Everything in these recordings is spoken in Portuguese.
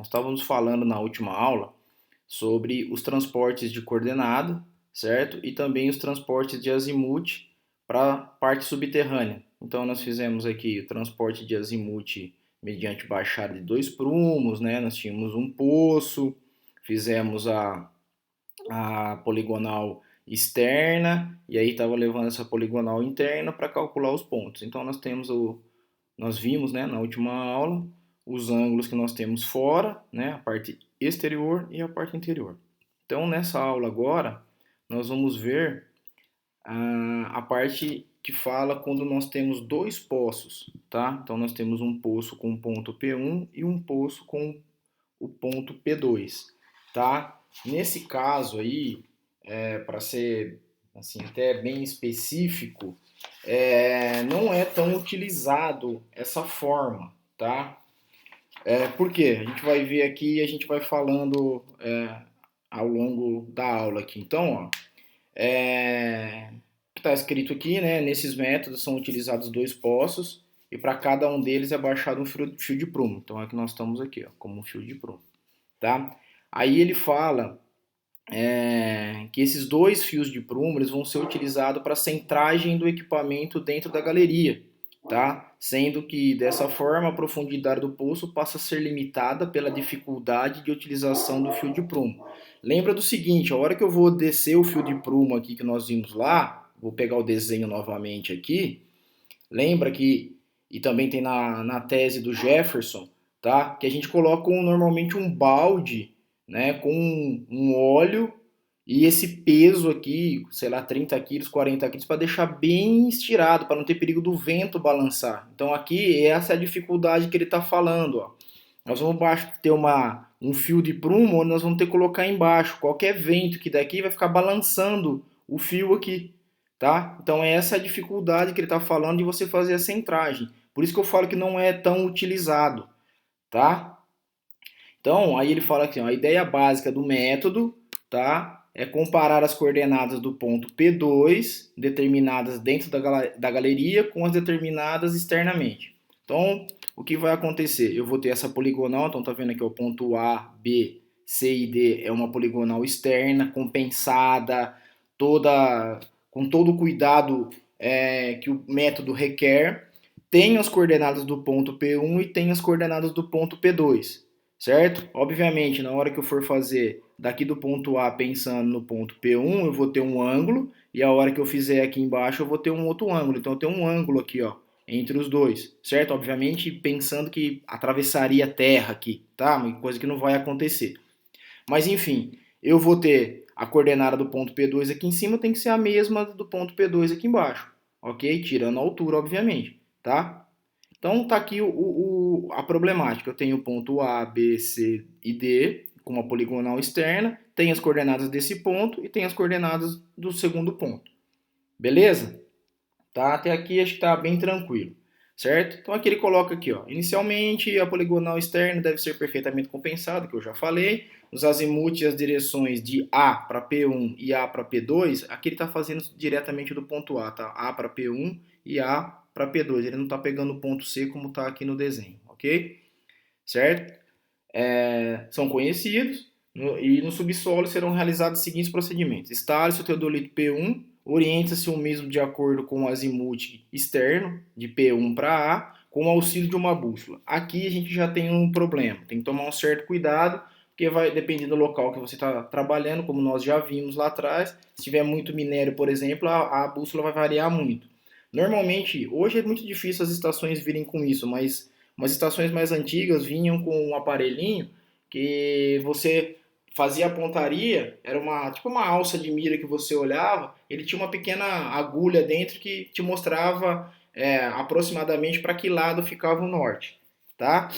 Nós estávamos falando na última aula sobre os transportes de coordenada, certo? E também os transportes de azimuth para a parte subterrânea. Então nós fizemos aqui o transporte de azimuth mediante baixada de dois prumos, né? Nós tínhamos um poço, fizemos a poligonal externa e aí estava levando essa poligonal interna para calcular os pontos. Então nós vimos, né, na última aula os ângulos que nós temos fora, né, a parte exterior e a parte interior. Então nessa aula agora nós vamos ver a parte que fala quando nós temos dois poços, tá? Então nós temos um poço com o ponto P1 e um poço com o ponto P2, tá? Nesse caso aí, para ser assim até bem específico, não é tão utilizado essa forma, tá? Por quê? A gente vai ver aqui e a gente vai falando ao longo da aula aqui. Então, ó, está escrito aqui, né? Nesses métodos são utilizados dois poços e para cada um deles é baixado um fio de prumo. Então é que nós estamos aqui, ó, como um fio de prumo, tá? Aí ele fala que esses dois fios de prumo eles vão ser utilizados para centragem do equipamento dentro da galeria, tá? Sendo que dessa forma a profundidade do poço passa a ser limitada pela dificuldade de utilização do fio de prumo. Lembra do seguinte, a hora que eu vou descer o fio de prumo aqui que nós vimos lá, vou pegar o desenho novamente aqui, lembra que, e também tem na tese do Jefferson, tá? Que a gente coloca normalmente um balde, né, com um óleo e esse peso aqui, sei lá, 30 quilos, 40 quilos, para deixar bem estirado, para não ter perigo do vento balançar. Então aqui, essa é a dificuldade que ele está falando, ó. Nós vamos ter um fio de prumo, onde nós vamos ter que colocar embaixo. Qualquer vento que daqui vai ficar balançando o fio aqui, tá? Então essa é a dificuldade que ele está falando de você fazer a centragem. Por isso que eu falo que não é tão utilizado, tá? Então, aí ele fala aqui, ó, a ideia básica do método, tá? É comparar as coordenadas do ponto P2, determinadas dentro da galeria, com as determinadas externamente. Então, o que vai acontecer? Eu vou ter essa poligonal, então tá vendo aqui o ponto A, B, C e D é uma poligonal externa, compensada, com todo o cuidado que o método requer. Tem as coordenadas do ponto P1 e tem as coordenadas do ponto P2, certo? Obviamente, na hora que eu for fazer daqui do ponto A pensando no ponto P1, eu vou ter um ângulo, e a hora que eu fizer aqui embaixo eu vou ter um outro ângulo. Então eu tenho um ângulo aqui, ó, entre os dois, certo? Obviamente pensando que atravessaria a terra aqui, tá? Uma coisa que não vai acontecer. Mas enfim, eu vou ter a coordenada do ponto P2 aqui em cima, tem que ser a mesma do ponto P2 aqui embaixo, ok? Tirando a altura, obviamente, tá? Então tá aqui a problemática. Eu tenho o ponto A, B, C e D com uma poligonal externa, tem as coordenadas desse ponto e tem as coordenadas do segundo ponto. Beleza? Tá? Até aqui acho que está bem tranquilo, certo? Então aqui ele coloca aqui, ó, inicialmente a poligonal externa deve ser perfeitamente compensada, que eu já falei. Os azimuth e as direções de A para P1 e A para P2, aqui ele está fazendo diretamente do ponto A, tá? A para P1 e A para P2, ele não está pegando o ponto C como está aqui no desenho, ok? Certo? São conhecidos e no subsolo serão realizados os seguintes procedimentos. Instale-se o teodolito P1, orienta-se o mesmo de acordo com o azimuth externo, de P1 para A, com o auxílio de uma bússola. Aqui a gente já tem um problema, tem que tomar um certo cuidado, porque vai depender do local que você está trabalhando, como nós já vimos lá atrás. Se tiver muito minério, por exemplo, a bússola vai variar muito. Normalmente, hoje é muito difícil as estações virem com isso, mas umas estações mais antigas vinham com um aparelhinho que você fazia a pontaria, era tipo uma alça de mira que você olhava, ele tinha uma pequena agulha dentro que te mostrava aproximadamente para que lado ficava o norte, tá?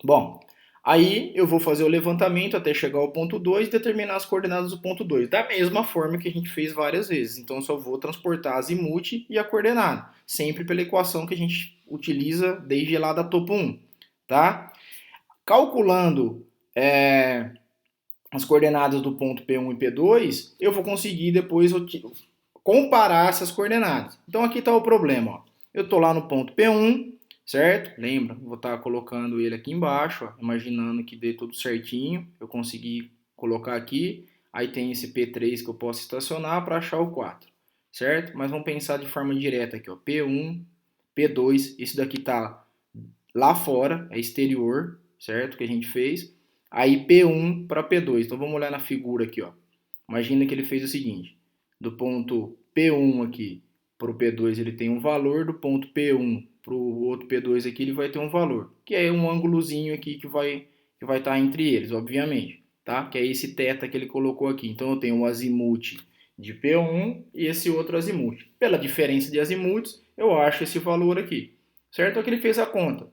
Bom, aí eu vou fazer o levantamento até chegar ao ponto 2 e determinar as coordenadas do ponto 2, da mesma forma que a gente fez várias vezes. Então eu só vou transportar a azimuth e a coordenada, sempre pela equação que a gente utiliza desde lá da topo 1, tá? Calculando as coordenadas do ponto P1 e P2, eu vou conseguir depois comparar essas coordenadas. Então aqui está o problema, ó. Eu estou lá no ponto P1, certo? Lembra? Vou estar colocando ele aqui embaixo, ó, imaginando que dê tudo certinho. Eu consegui colocar aqui. Aí tem esse P3 que eu posso estacionar para achar o 4, certo? Mas vamos pensar de forma direta aqui, ó. P1, P2, isso daqui tá lá fora, é exterior, certo? Que a gente fez. Aí P1 para P2. Então vamos olhar na figura aqui, ó. Imagina que ele fez o seguinte: do ponto P1 aqui para o P2 ele tem um valor, do ponto P1 para o outro P2 aqui ele vai ter um valor, que é um ângulozinho aqui que vai estar entre eles, obviamente, tá? Que é esse θ que ele colocou aqui. Então eu tenho um azimuth de P1 e esse outro azimuth. Pela diferença de azimuths, eu acho esse valor aqui, certo? É que ele fez a conta.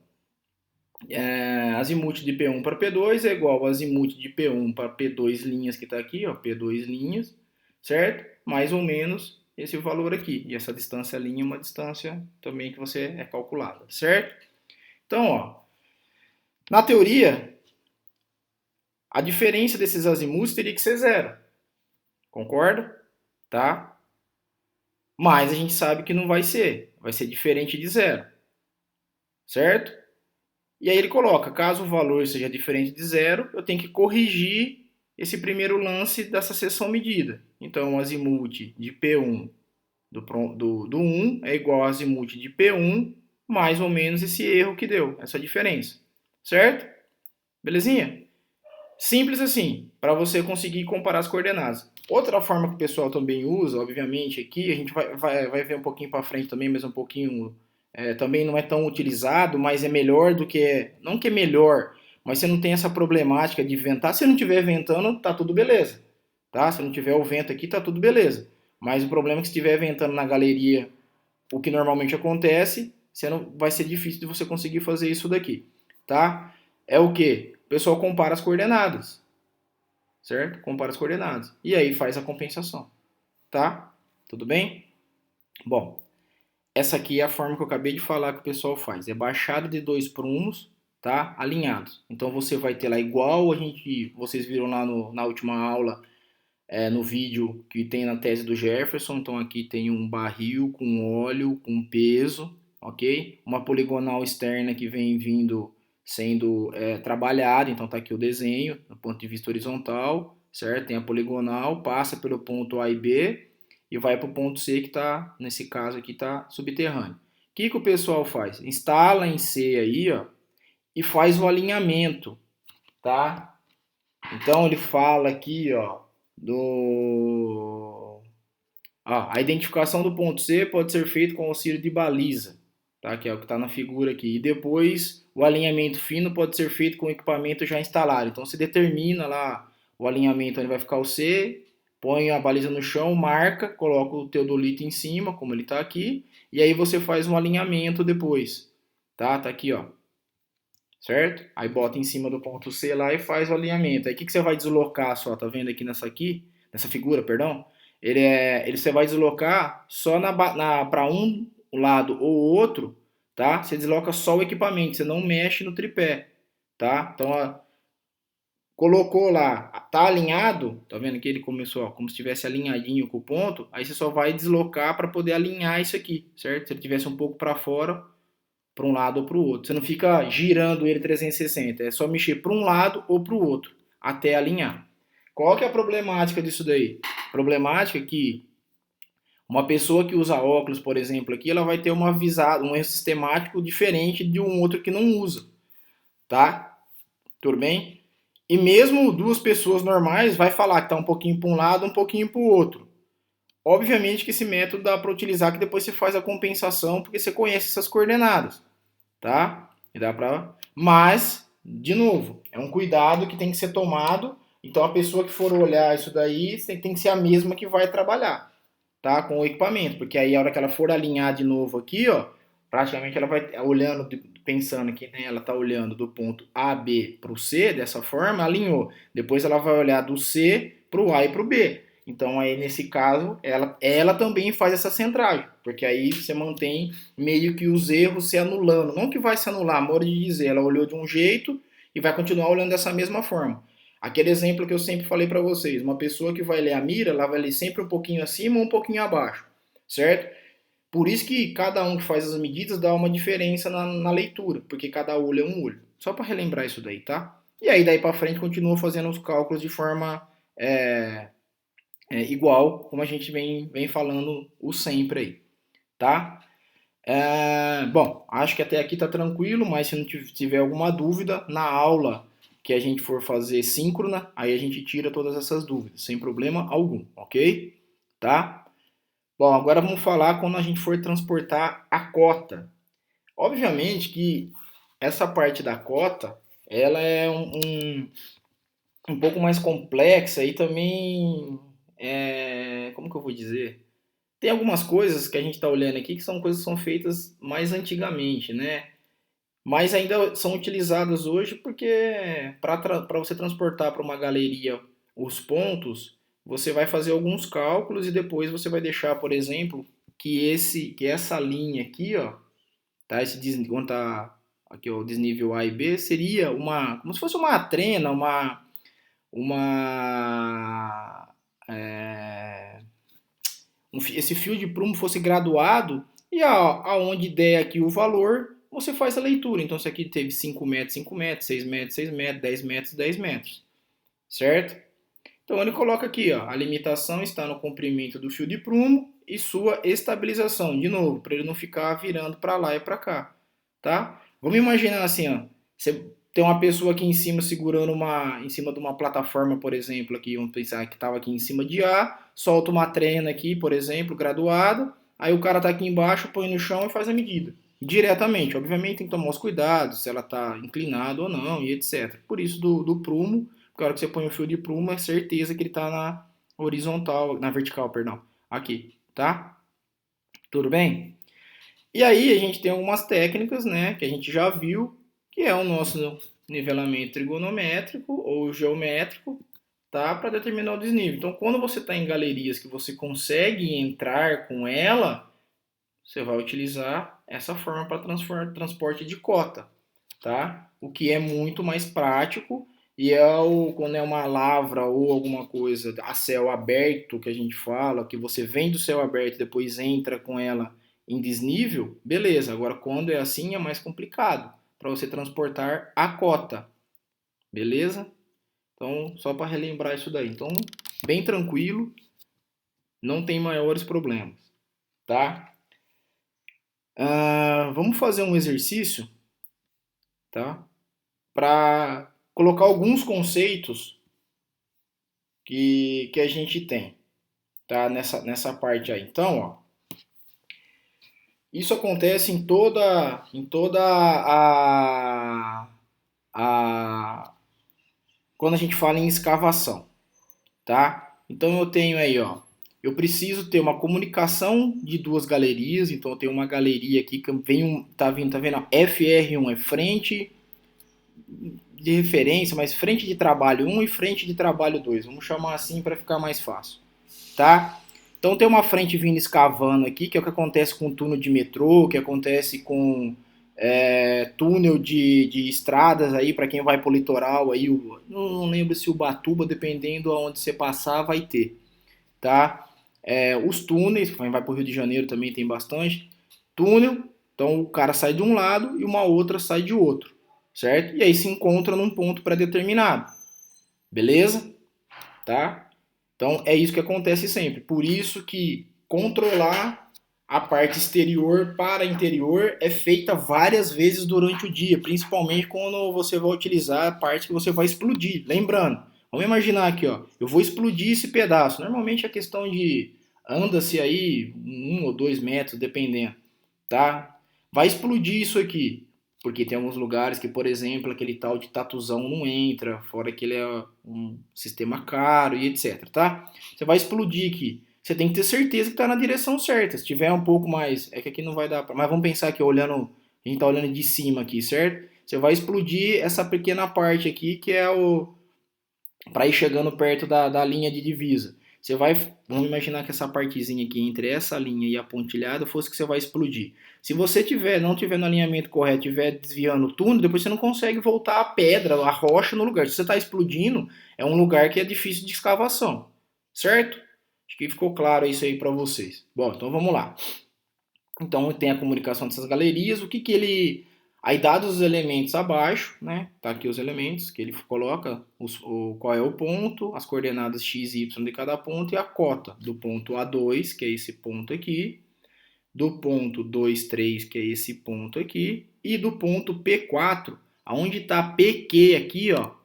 Azimuth de P1 para P2 é igual ao azimuth de P1 para P2 linhas que está aqui, ó, P2 linhas, certo? Mais ou menos esse valor aqui. E essa distância linha é uma distância também que você é calculada, certo? Então, ó, na teoria, a diferença desses azimuths teria que ser zero. Concorda? Tá? Mas a gente sabe que não vai ser. Vai ser diferente de zero. Certo? E aí ele coloca, caso o valor seja diferente de zero, eu tenho que corrigir esse primeiro lance dessa seção medida. Então, o azimuth de P1 do 1 é igual ao azimuth de P1 mais ou menos esse erro que deu, essa diferença. Certo? Belezinha? Simples assim, para você conseguir comparar as coordenadas. Outra forma que o pessoal também usa, obviamente, aqui, a gente vai ver um pouquinho para frente também, mas um pouquinho também não é tão utilizado, mas é melhor do que. Não que é melhor, mas você não tem essa problemática de ventar. Se não estiver ventando, tá tudo beleza. Tá? Se não tiver o vento aqui, tá tudo beleza. Mas o problema é que se estiver ventando na galeria, o que normalmente acontece, vai ser difícil de você conseguir fazer isso daqui. Tá? É o que? O pessoal compara as coordenadas, certo? Compara as coordenadas. E aí faz a compensação, tá? Tudo bem? Bom, essa aqui é a forma que eu acabei de falar que o pessoal faz. É baixada de dois prumos, tá? Alinhados. Então você vai ter lá igual vocês viram lá na última aula, no vídeo que tem na tese do Jefferson. Então aqui tem um barril com óleo, com peso, ok? Uma poligonal externa que vem sendo trabalhada. Então tá aqui o desenho, do ponto de vista horizontal, certo? Tem a poligonal, passa pelo ponto A e B e vai para o ponto C que está, nesse caso aqui, está subterrâneo. O que o pessoal faz? Instala em C aí, ó, e faz o alinhamento, tá? Então ele fala aqui, ó, a identificação do ponto C pode ser feita com auxílio de baliza, tá? Que é o que está na figura aqui. E depois o alinhamento fino pode ser feito com o equipamento já instalado. Então você determina lá o alinhamento onde vai ficar o C, põe a baliza no chão, marca, coloca o teodolito em cima, como ele está aqui, e aí você faz um alinhamento depois, tá? Tá aqui, ó. Certo? Aí bota em cima do ponto C lá e faz o alinhamento. Aí o que você vai deslocar só? Tá vendo aqui nessa figura, perdão? Você vai deslocar só para um lado ou outro, tá? Você desloca só o equipamento, você não mexe no tripé, tá? Então, ó, colocou lá, tá alinhado, tá vendo que ele começou, ó, como se estivesse alinhadinho com o ponto, aí você só vai deslocar para poder alinhar isso aqui, certo? Se ele tivesse um pouco para fora, para um lado ou para o outro. Você não fica girando ele 360, é só mexer para um lado ou para o outro, até alinhar. Qual que é a problemática disso daí? A problemática é que uma pessoa que usa óculos, por exemplo, aqui, ela vai ter um erro sistemático diferente de um outro que não usa, tá? Tudo bem? E mesmo duas pessoas normais vai falar que está um pouquinho para um lado, um pouquinho para o outro. Obviamente que esse método dá para utilizar, que depois você faz a compensação, porque você conhece essas coordenadas, tá? E dá para, mas de novo, é um cuidado que tem que ser tomado. Então a pessoa que for olhar isso daí tem que ser a mesma que vai trabalhar, tá? Com o equipamento, porque aí a hora que ela for alinhar de novo aqui, ó, praticamente ela vai olhando, pensando que, né, ela tá olhando do ponto A, B para o C, dessa forma, alinhou. Depois ela vai olhar do C para o A e para o B. Então aí nesse caso ela também faz essa centragem, porque aí você mantém meio que os erros se anulando. Não que vai se anular, modo de dizer, ela olhou de um jeito e vai continuar olhando dessa mesma forma. Aquele exemplo que eu sempre falei para vocês, uma pessoa que vai ler a mira, ela vai ler sempre um pouquinho acima ou um pouquinho abaixo, certo? Por isso que cada um que faz as medidas dá uma diferença na leitura, porque cada olho é um olho. Só para relembrar isso daí, tá? E aí daí para frente continua fazendo os cálculos de forma igual, como a gente vem falando o sempre aí, tá? Bom, acho que até aqui tá tranquilo, mas se não tiver alguma dúvida, na aula que a gente for fazer síncrona, aí a gente tira todas essas dúvidas, sem problema algum, ok? Tá? Bom, agora vamos falar quando a gente for transportar a cota. Obviamente que essa parte da cota, ela é um pouco mais complexa e também, como que eu vou dizer? Tem algumas coisas que a gente está olhando aqui que são coisas que são feitas mais antigamente, né? Mas ainda são utilizadas hoje porque para você transportar para uma galeria os pontos, você vai fazer alguns cálculos e depois você vai deixar, por exemplo, que essa linha aqui, ó, tá? Quando tá aqui ó, o desnível A e B seria como se fosse uma trena, uma esse fio de prumo fosse graduado e aonde der aqui o valor, você faz a leitura. Então, isso aqui teve 5 metros, 5 metros, 6 metros, 6 metros, 10 metros, 10 metros, certo? Então, ele coloca aqui, ó, a limitação está no comprimento do fio de prumo e sua estabilização, de novo, para ele não ficar virando para lá e para cá, tá? Vamos imaginar assim, ó, você tem uma pessoa aqui em cima segurando em cima de uma plataforma, por exemplo, aqui, vamos pensar que estava aqui em cima de A, solta uma trena aqui, por exemplo, graduada, aí o cara está aqui embaixo, põe no chão e faz a medida. Diretamente, obviamente tem que tomar os cuidados, se ela está inclinada ou não, e etc. Por isso do prumo, porque a hora que você põe o fio de prumo, é certeza que ele está na horizontal, na vertical, perdão, aqui, tá? Tudo bem? E aí a gente tem algumas técnicas, né, que a gente já viu, que é o nosso nivelamento trigonométrico ou geométrico, tá, para determinar o desnível. Então, quando você está em galerias que você consegue entrar com ela, você vai utilizar essa forma para transporte de cota, tá? O que é muito mais prático e quando é uma lavra ou alguma coisa a céu aberto que a gente fala, que você vem do céu aberto e depois entra com ela em desnível, beleza. Agora, quando é assim, é mais complicado para você transportar a cota, beleza? Então, só para relembrar isso daí. Então, bem tranquilo, não tem maiores problemas, tá? Vamos fazer um exercício, tá? Para colocar alguns conceitos que a gente tem, tá? Nessa parte aí. Então, ó, isso acontece em toda a quando a gente fala em escavação, tá? Então eu tenho aí, ó, eu preciso ter uma comunicação de duas galerias, então eu tenho uma galeria aqui que tá vendo? FR1 é frente de referência, mas frente de trabalho 1 e frente de trabalho 2. Vamos chamar assim para ficar mais fácil, tá? Então tem uma frente vindo escavando aqui, que é o que acontece com túnel de metrô, que acontece com túnel de estradas aí para quem vai para o litoral aí, não lembro se o Batuba, dependendo aonde você passar, vai ter, tá? Os túneis, quem vai para o Rio de Janeiro também tem bastante túnel, então o cara sai de um lado e uma outra sai de outro, certo? E aí se encontra num ponto pré-determinado, beleza? Tá? Então é isso que acontece sempre. Por isso que controlar a parte exterior para interior é feita várias vezes durante o dia, principalmente quando você vai utilizar a parte que você vai explodir. Lembrando, vamos imaginar aqui, ó, eu vou explodir esse pedaço. Normalmente é questão de anda-se aí 1 ou 2 metros, dependendo, tá? Vai explodir isso aqui. Porque tem alguns lugares que, por exemplo, aquele tal de tatuzão não entra, fora que ele é um sistema caro e etc, tá? Você vai explodir aqui. Você tem que ter certeza que está na direção certa. Se tiver um pouco mais, é que aqui não vai dar pra... Mas vamos pensar aqui, olhando, a gente tá olhando de cima aqui, certo? Você vai explodir essa pequena parte aqui, que é para ir chegando perto da linha de divisa. Você vai, vamos imaginar que essa partezinha aqui entre essa linha e a pontilhada fosse que você vai explodir. Se você não tiver no alinhamento correto, tiver desviando o túnel, depois você não consegue voltar a pedra, a rocha no lugar. Se você está explodindo, é um lugar que é difícil de escavação, certo? Acho que ficou claro isso aí para vocês. Bom, então vamos lá. Então tem a comunicação dessas galerias, o que que ele... Aí dados os elementos abaixo, né? Tá aqui os elementos que ele coloca, qual é o ponto, as coordenadas x e y de cada ponto e a cota do ponto A2, que é esse ponto aqui, do ponto 2, 3, que é esse ponto aqui, e do ponto P4, aonde está PQ aqui, ó,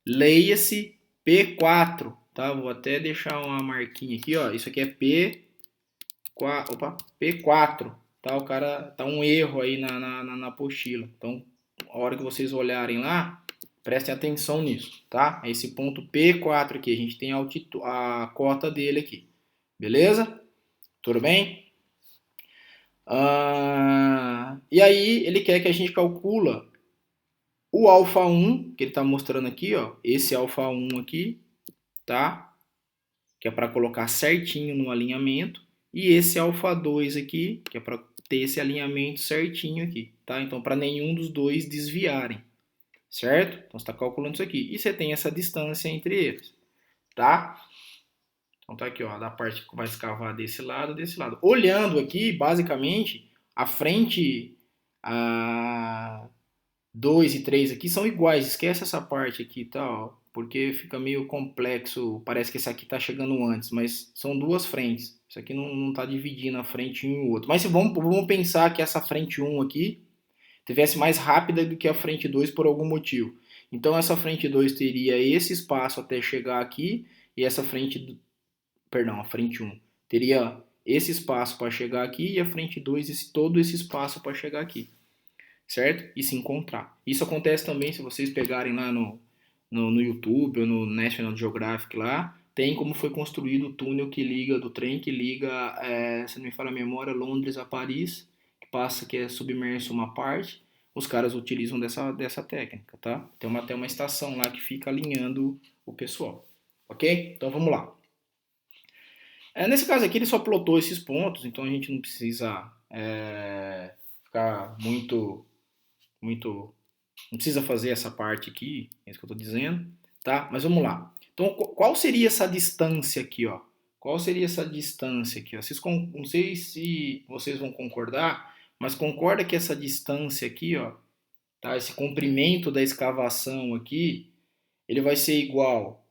leia-se P4, tá? Vou até deixar uma marquinha aqui, ó, isso aqui é P4, tá? O cara, tá um erro aí na apostila, então, a hora que vocês olharem lá, prestem atenção nisso, tá? Esse ponto P4 aqui, a gente tem a cota dele aqui, beleza? Tudo bem? E aí ele quer que a gente calcula o alfa 1, que ele está mostrando aqui, ó, esse alfa 1 aqui, tá? Que é para colocar certinho no alinhamento, e esse alfa 2 aqui, que é para ter esse alinhamento certinho aqui, tá? Então, para nenhum dos dois desviarem, certo? Então, você está calculando isso aqui, e você tem essa distância entre eles, tá? Então, tá aqui, ó, da parte que vai escavar desse lado, desse lado. Olhando aqui, basicamente, a frente... A 2 e 3 aqui são iguais, esquece essa parte aqui, tá? Ó, porque fica meio complexo, parece que esse aqui tá chegando antes, mas são duas frentes. Isso aqui não tá dividindo a frente um e o outro. Mas se vamos pensar que essa frente 1 aqui tivesse mais rápida do que a frente 2 por algum motivo. Então essa frente 2 teria esse espaço até chegar aqui e essa frente, perdão, a frente 1 teria esse espaço para chegar aqui e a frente 2 todo esse espaço para chegar aqui, certo? E se encontrar. Isso acontece também se vocês pegarem lá no YouTube ou no National Geographic lá, tem como foi construído o túnel que liga, do trem que liga, se não me falha a memória, Londres a Paris, que é submerso uma parte, os caras utilizam dessa técnica, tá? Tem até uma estação lá que fica alinhando o pessoal, ok? Então vamos lá. Nesse caso aqui ele só plotou esses pontos, então a gente não precisa ficar muito não precisa fazer essa parte aqui, é isso que eu estou dizendo, tá? Mas vamos lá. Então, qual seria essa distância aqui, ó? Qual seria essa distância aqui? Ó? Não sei se vocês vão concordar, mas concorda que essa distância aqui, ó, tá? Esse comprimento da escavação aqui, ele vai ser igual,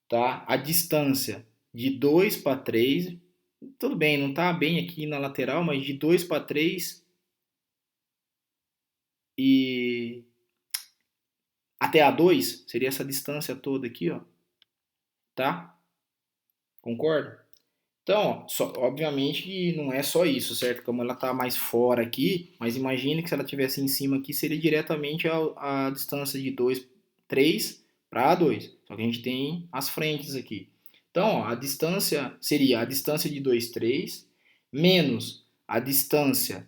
tá? A distância de 2 para 3, tudo bem, não está bem aqui na lateral, mas de 2 para 3 e até A2, seria essa distância toda aqui, ó, tá? Concorda? Então, obviamente que não é só isso, certo? Como ela está mais fora aqui, mas imagine que se ela estivesse em cima aqui, seria diretamente a distância de 2, 3 para A2. Só que a gente tem as frentes aqui. Então, ó, a distância seria a distância de 2, 3, menos a distância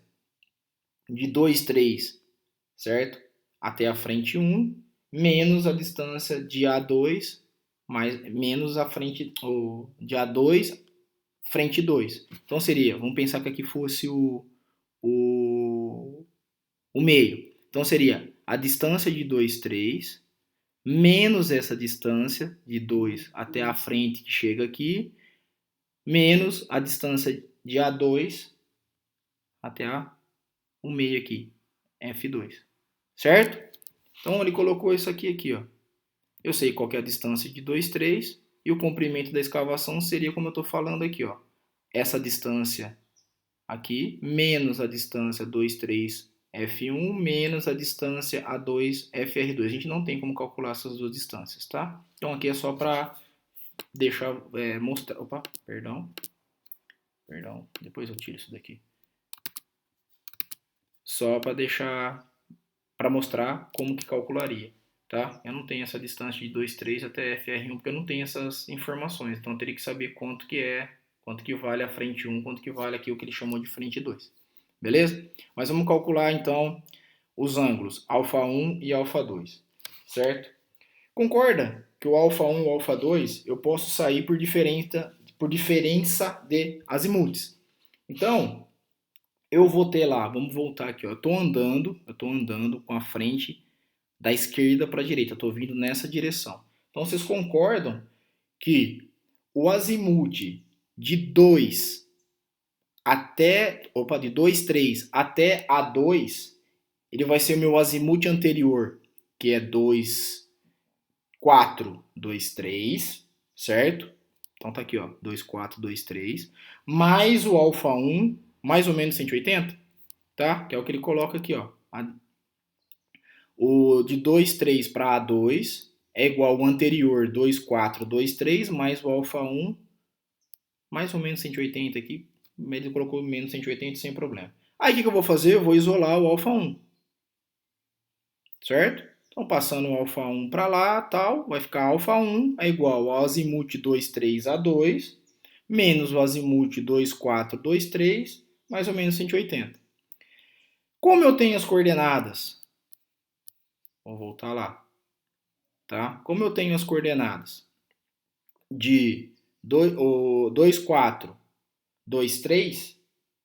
de 2, 3, certo? Até a frente 1, menos a distância de A2, menos a frente de A2, frente 2. Então seria, vamos pensar que aqui fosse o, o meio. Então seria a distância de 2, 3, menos essa distância de 2 até a frente que chega aqui, menos a distância de A2 até o meio aqui, F2. Certo? Então ele colocou isso aqui, ó. Eu sei qual é a distância de 2, 3 e o comprimento da escavação seria como eu estou falando aqui, ó. Essa distância aqui menos a distância 2, 3, F1 menos a distância A2, FR2. A gente não tem como calcular essas duas distâncias, tá? Então aqui é só para deixar mostrar. Opa, perdão, depois eu tiro isso daqui. Só para deixar para mostrar como que calcularia, tá? Eu não tenho essa distância de 2, 3 até FR1 porque eu não tenho essas informações, então eu teria que saber quanto que vale a frente 1, quanto que vale aqui o que ele chamou de frente 2. Beleza? Mas vamos calcular então os ângulos alfa 1 e alfa 2, certo? Concorda que o alfa 1 e o alfa 2 eu posso sair por diferença de azimuths. Então, eu vou ter lá, vamos voltar aqui, ó. Eu tô andando com a frente da esquerda para a direita, estou vindo nessa direção. Então vocês concordam que o azimuth de 2 de 2, 3 até A2, ele vai ser o meu azimuth anterior, que é 2, 4, 2, 3, certo? Então tá aqui, ó, 2, 4, 2, 3, mais o alfa 1, mais ou menos 180, tá? Que é o que ele coloca aqui, ó. O de 2, 3 para A2 é igual ao anterior 2, 4, 2, 3, mais o alfa 1, mais ou menos 180 aqui. Ele colocou menos 180 sem problema. Aí o que eu vou fazer? Eu vou isolar o alfa 1, certo? Então, passando o alfa 1 para lá, tal, vai ficar alfa 1 é igual ao azimuth 2, 3 a 2, menos o azimuth 2, 4, 2, 3, mais ou menos 180. Como eu tenho as coordenadas? Vou voltar lá, tá? Como eu tenho as coordenadas de 2, 4, 2, 3,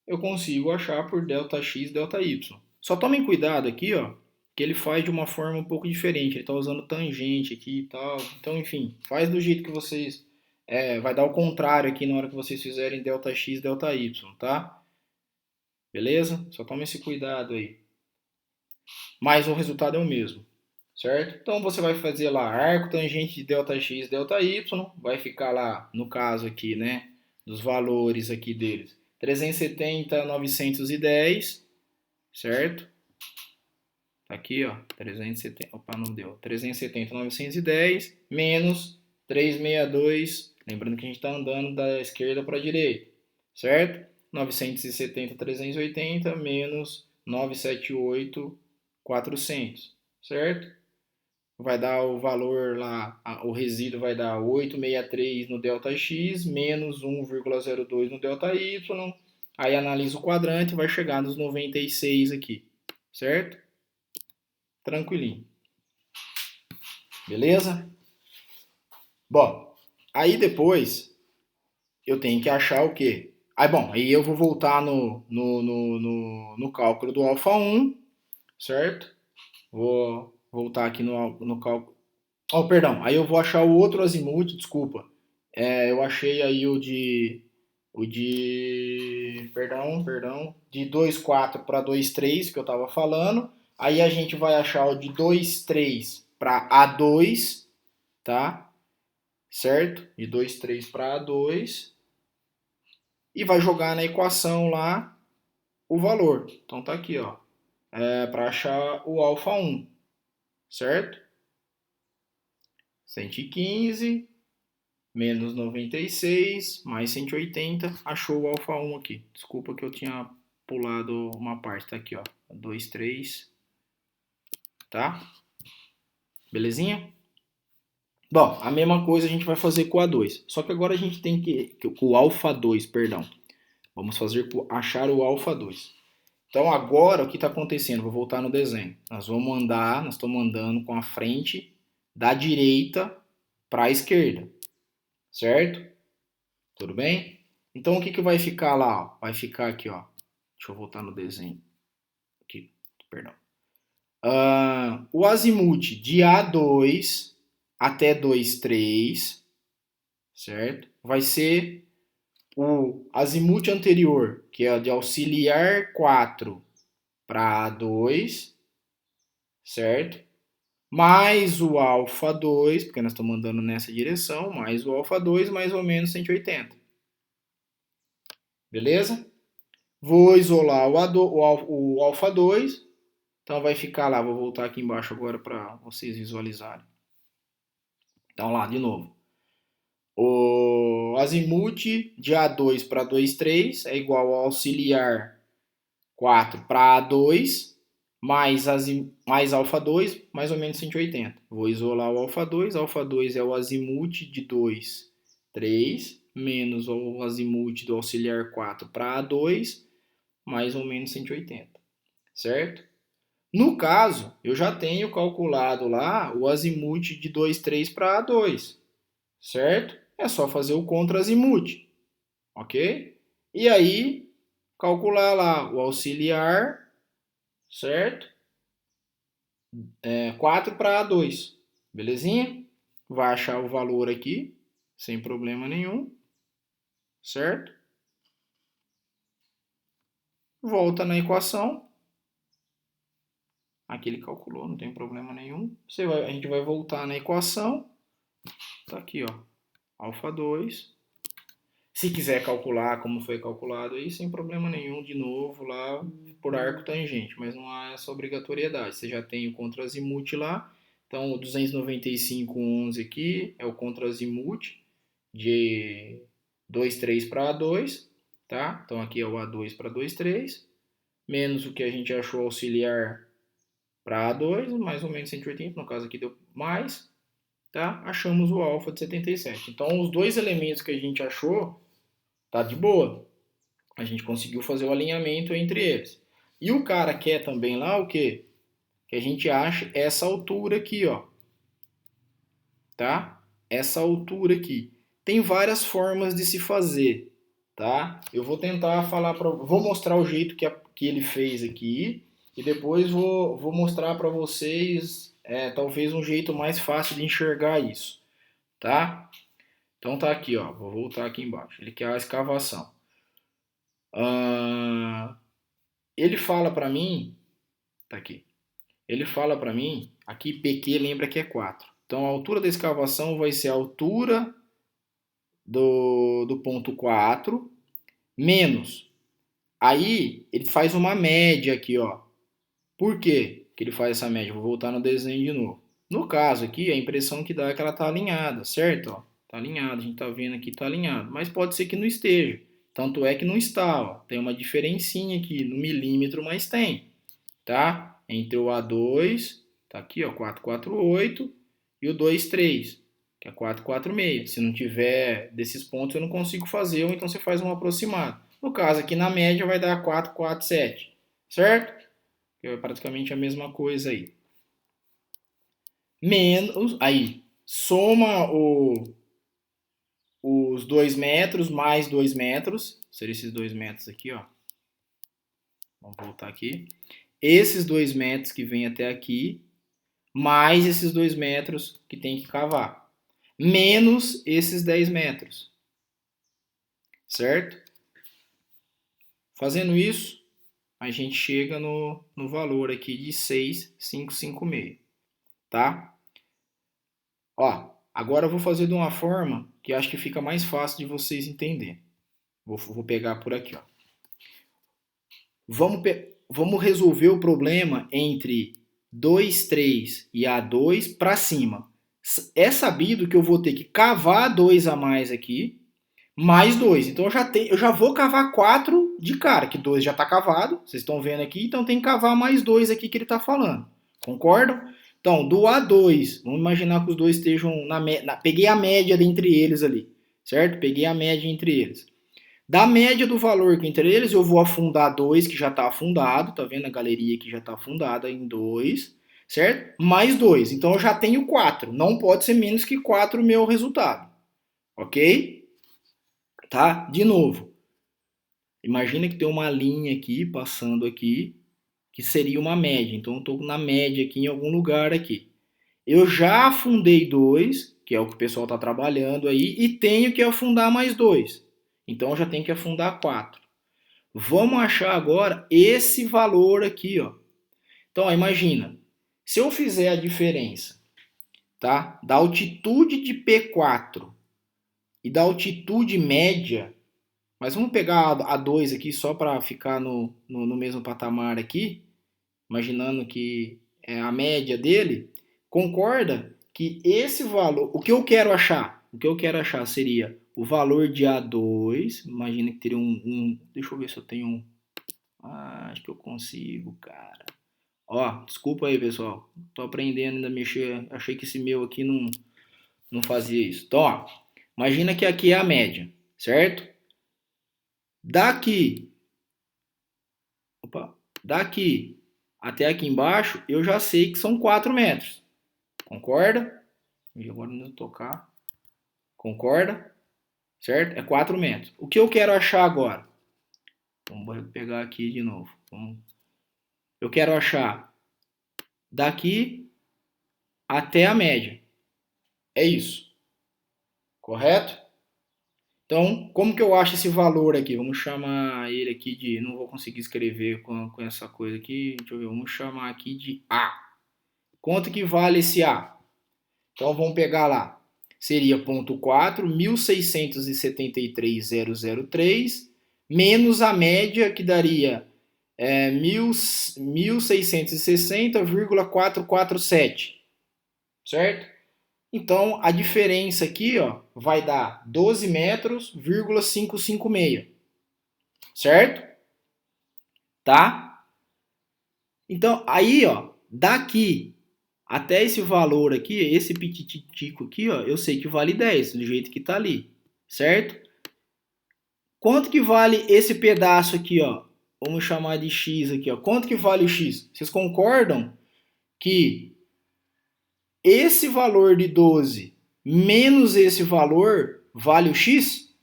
eu consigo achar por ΔX, ΔY. Só tomem cuidado aqui, ó, que ele faz de uma forma um pouco diferente. Ele está usando tangente aqui e tal. Então, enfim, faz do jeito que vocês... vai dar o contrário aqui na hora que vocês fizerem ΔX, ΔY, tá? Beleza? Só tome esse cuidado aí. Mas o resultado é o mesmo, certo? Então, você vai fazer lá arco tangente de ΔX, ΔY. Vai ficar lá, no caso aqui, né, dos valores aqui deles. 370, 910, certo? Tá aqui, ó, 370, opa, não deu. 370, 910, menos 362, lembrando que a gente está andando da esquerda para a direita, certo? 970, 380, menos 978, 400, certo? Vai dar o valor lá, o resíduo vai dar 863 no ΔX, menos 1,02 no ΔY, aí analisa o quadrante e vai chegar nos 96 aqui, certo? Tranquilinho. Beleza? Bom, aí depois eu tenho que achar o quê? Aí eu vou voltar no cálculo do alfa 1, certo? Vou voltar aqui no cálculo. Oh, perdão. Aí eu vou achar o outro azimuth, desculpa. Eu achei aí perdão, de 2,4 para 2,3 que eu estava falando. Aí a gente vai achar o de 2,3 para A2, tá? Certo? De 2,3 para A2 e vai jogar na equação lá o valor. Então tá aqui, ó, para achar o alfa 1, certo? 115 menos 96 mais 180, achou o alfa 1 aqui. Desculpa que eu tinha pulado uma parte, tá aqui, ó, 2, 3, tá? Belezinha? Bom, a mesma coisa a gente vai fazer com o A2, só que agora a gente tem com o alfa 2, perdão. Vamos fazer achar o alfa 2. Então agora o que está acontecendo? Vou voltar no desenho. Nós estamos andando com a frente da direita para a esquerda, certo? Tudo bem? Então o que vai ficar lá? Vai ficar aqui, ó. Deixa eu voltar no desenho. Aqui, perdão. O azimuth de A2 até 2,3, certo? Vai ser o azimuth anterior, que é de auxiliar 4 para A2, certo? Mais o alfa 2, porque nós estamos andando nessa direção, mais o alfa 2, mais ou menos 180. Beleza? Vou isolar o alfa 2, então vai ficar lá, vou voltar aqui embaixo agora para vocês visualizarem. Então lá, de novo. O azimuth de A2 para 2,3 é igual ao auxiliar 4 para A2, mais alfa 2, mais ou menos 180. Vou isolar o alfa 2 é o azimuth de 2, 3, menos o azimuth do auxiliar 4 para A2, mais ou menos 180, certo? No caso, eu já tenho calculado lá o azimuth de 2, 3 para A2, certo? É só fazer o contra-azimuth, ok? E aí, calcular lá o auxiliar, certo? 4 para A2, belezinha? Vai achar o valor aqui, sem problema nenhum, certo? volta na equação. Aqui ele calculou, não tem problema nenhum. A gente vai voltar na equação. Tá aqui, ó. Alfa 2. Se quiser calcular como foi calculado aí, sem problema nenhum, de novo lá por arco tangente, mas não há essa obrigatoriedade. Você já tem o contra-azimuth lá, então o 295,11 aqui é o contra-azimuth de 2,3 para A2, tá? Então aqui é o A2 para 2,3, menos o que a gente achou auxiliar para A2, mais ou menos 180, no caso aqui deu mais, tá? Achamos o alfa de 77. Então os dois elementos que a gente achou tá de boa. A gente conseguiu fazer o alinhamento entre eles. E o cara quer também lá o quê? Que a gente ache essa altura aqui, ó. Tá? Essa altura aqui. Tem várias formas de se fazer, tá? Eu vou tentar falar para, vou mostrar o jeito que ele fez aqui e depois vou mostrar para vocês, talvez um jeito mais fácil de enxergar isso, tá? Então tá aqui, ó. Vou voltar aqui embaixo. Ele quer a escavação. Ele fala para mim, tá aqui. Ele fala para mim, aqui PQ lembra que é 4. Então a altura da escavação vai ser a altura do ponto 4 menos. Aí ele faz uma média aqui, ó. Por quê que ele faz essa média? Vou voltar no desenho de novo. No caso aqui, a impressão que dá é que ela tá alinhada, certo? Ó, tá alinhada, a gente tá vendo aqui, tá alinhado. Mas pode ser que não esteja. Tanto é que não está, ó. Tem uma diferencinha aqui no milímetro, mas tem, tá? Entre o A2, tá aqui, ó, 448 e o 23, que é 446. Se não tiver desses pontos, eu não consigo fazer, ou então você faz um aproximado. No caso aqui na média vai dar 447, certo? Que é praticamente a mesma coisa aí. Menos, aí, soma os 2 metros mais 2 metros, seriam esses 2 metros aqui, ó. Vamos voltar aqui. Esses 2 metros que vem até aqui, mais esses 2 metros que tem que cavar. Menos esses 10 metros. Certo? Fazendo isso, a gente chega no valor aqui de 6,556. Tá? Ó, agora eu vou fazer de uma forma que acho que fica mais fácil de vocês entenderem. Vou pegar por aqui, ó. Vamos resolver o problema entre 2, 3 e A2 para cima. É sabido que eu vou ter que cavar 2 a mais aqui, mais 2. Então eu já vou cavar 4 de cara, que 2 já está cavado, vocês estão vendo aqui, então tem que cavar mais 2 aqui que ele está falando. Concordam? Então, do A2, vamos imaginar que os dois estejam peguei a média entre eles ali, certo? Peguei a média entre eles. Da média do valor que entre eles, eu vou afundar 2, que já está afundado, tá vendo a galeria que já está afundada em 2, certo? Mais 2, então eu já tenho 4, não pode ser menos que 4 o meu resultado, ok? Tá? De novo, imagina que tem uma linha aqui, passando aqui, que seria uma média, então eu estou na média aqui em algum lugar aqui. Eu já afundei 2, que é o que o pessoal está trabalhando aí, e tenho que afundar mais 2. Então eu já tenho que afundar 4. Vamos achar agora esse valor aqui, ó. Então, ó, imagina, se eu fizer a diferença, tá, da altitude de P4 e da altitude média, mas vamos pegar a 2 aqui só para ficar no mesmo patamar aqui, imaginando que é a média dele, concorda que esse valor, o que eu quero achar? O que eu quero achar seria o valor de A2, imagina que teria deixa eu ver se eu tenho um, acho que eu consigo, cara. Ó, desculpa aí, pessoal, tô aprendendo ainda a mexer, achei que esse meu aqui não fazia isso. Então, ó, imagina que aqui é a média, certo? Daqui, daqui até aqui embaixo, eu já sei que são 4 metros. Concorda? E agora não tocar. Concorda? Certo? É 4 metros. O que eu quero achar agora? Vamos pegar aqui de novo. Eu quero achar daqui até a média. É isso. Correto? Então, como que eu acho esse valor aqui? Vamos chamar ele aqui de... Não vou conseguir escrever com essa coisa aqui. Deixa eu ver, vamos chamar aqui de A. Quanto que vale esse A? Então, vamos pegar lá. Seria ponto 4, 1.673.003, menos a média, que daria 1.660,447, certo? Então, a diferença aqui, ó, vai dar 12 metros,556, certo? Tá? Então, aí, ó, daqui até esse valor aqui, esse pititico aqui, ó, eu sei que vale 10, do jeito que tá ali, certo? Quanto que vale esse pedaço aqui, ó? Vamos chamar de X aqui, ó. Quanto que vale o X? Vocês concordam que esse valor de 12 menos esse valor vale o X?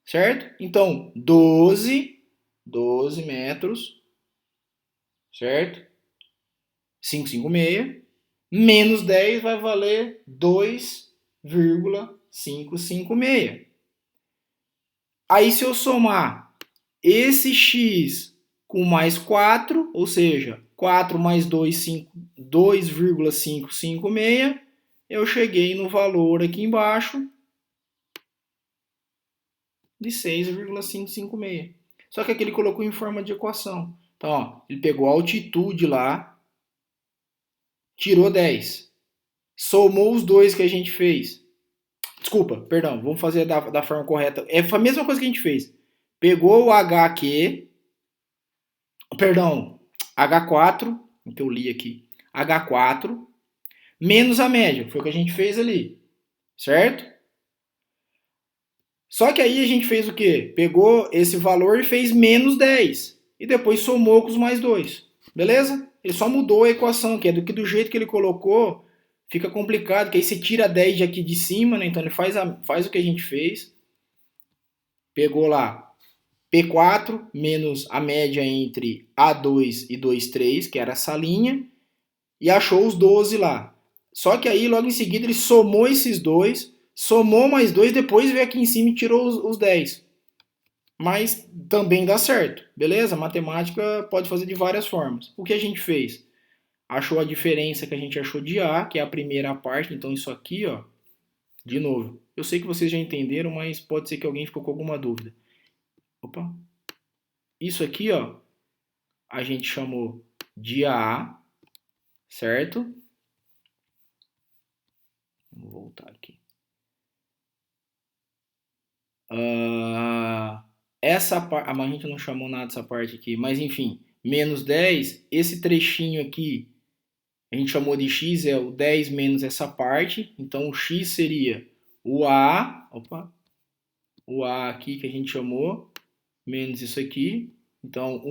Certo? Então, 12 metros, certo? 556, menos 10 vai valer 2,556. Aí, se eu somar esse x com mais 4, ou seja, 4 mais 2, 2,556, eu cheguei no valor aqui embaixo de 6,556. Só que aqui ele colocou em forma de equação. Então, ó, ele pegou a altitude lá, tirou 10, somou os dois que a gente fez. Desculpa, perdão, vamos fazer da forma correta. É a mesma coisa que a gente fez. Pegou o HQ, perdão, H4, que eu li aqui, H4, menos a média, foi o que a gente fez ali, certo? Só que aí a gente fez o quê? Pegou esse valor e fez menos 10, e depois somou com os mais 2, beleza? Ele só mudou a equação, que é do jeito que ele colocou, fica complicado, que aí você tira 10 de aqui de cima, né? Então ele faz o que a gente fez, pegou lá P4 menos a média entre A2 e 2,3, que era essa linha, e achou os 12 lá. Só que aí, logo em seguida, ele somou esses dois, somou mais dois, depois veio aqui em cima e tirou os 10. Mas também dá certo, beleza? Matemática pode fazer de várias formas. O que a gente fez? Achou a diferença que a gente achou de A, que é a primeira parte, então isso aqui, ó, de novo. Eu sei que vocês já entenderam, mas pode ser que alguém ficou com alguma dúvida. Opa. Isso aqui, ó, a gente chamou de A, certo? Vou voltar aqui. Essa parte, a gente não chamou nada dessa parte aqui, mas enfim, menos 10, esse trechinho aqui, a gente chamou de x, é o 10 menos essa parte, então o x seria o A, o A aqui que a gente chamou, menos isso aqui, então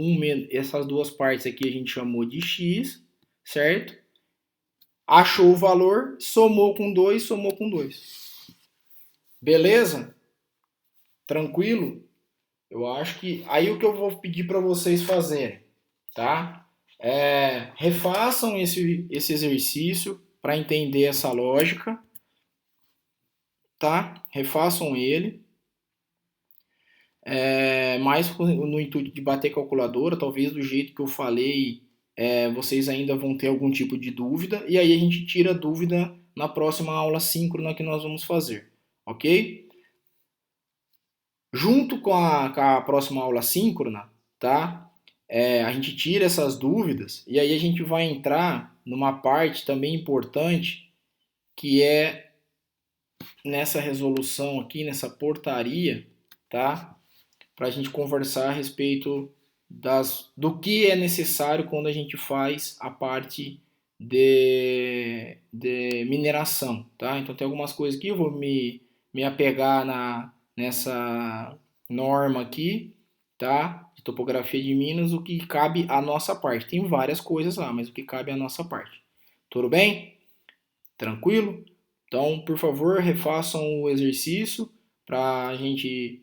essas duas partes aqui a gente chamou de x, certo? Achou o valor, somou com 2, somou com 2. Beleza? Tranquilo? Eu acho que aí o que eu vou pedir para vocês fazerem, tá? Refaçam esse exercício para entender essa lógica, tá? Refaçam ele, mais no intuito de bater calculadora, talvez do jeito que eu falei, vocês ainda vão ter algum tipo de dúvida, e aí a gente tira a dúvida na próxima aula síncrona que nós vamos fazer, ok? Junto com a próxima aula síncrona, tá? A gente tira essas dúvidas e aí a gente vai entrar numa parte também importante, que é nessa resolução aqui, nessa portaria, tá? Para a gente conversar a respeito do que é necessário quando a gente faz a parte de mineração, tá? Então tem algumas coisas que eu vou me apegar nessa norma aqui, tá? De topografia de Minas, o que cabe à nossa parte. Tem várias coisas lá, mas o que cabe à nossa parte. Tudo bem? Tranquilo? Então, por favor, refaçam o exercício para a gente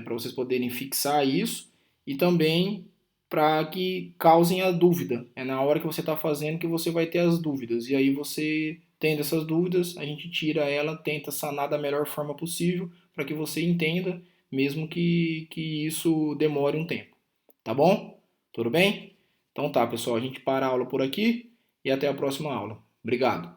para vocês poderem fixar isso e também para que causem a dúvida. É na hora que você está fazendo que você vai ter as dúvidas e aí você tendo essas dúvidas, a gente tira ela, tenta sanar da melhor forma possível para que você entenda, mesmo que isso demore um tempo. Tá bom? Tudo bem? Então tá, pessoal, a gente para a aula por aqui e até a próxima aula. Obrigado.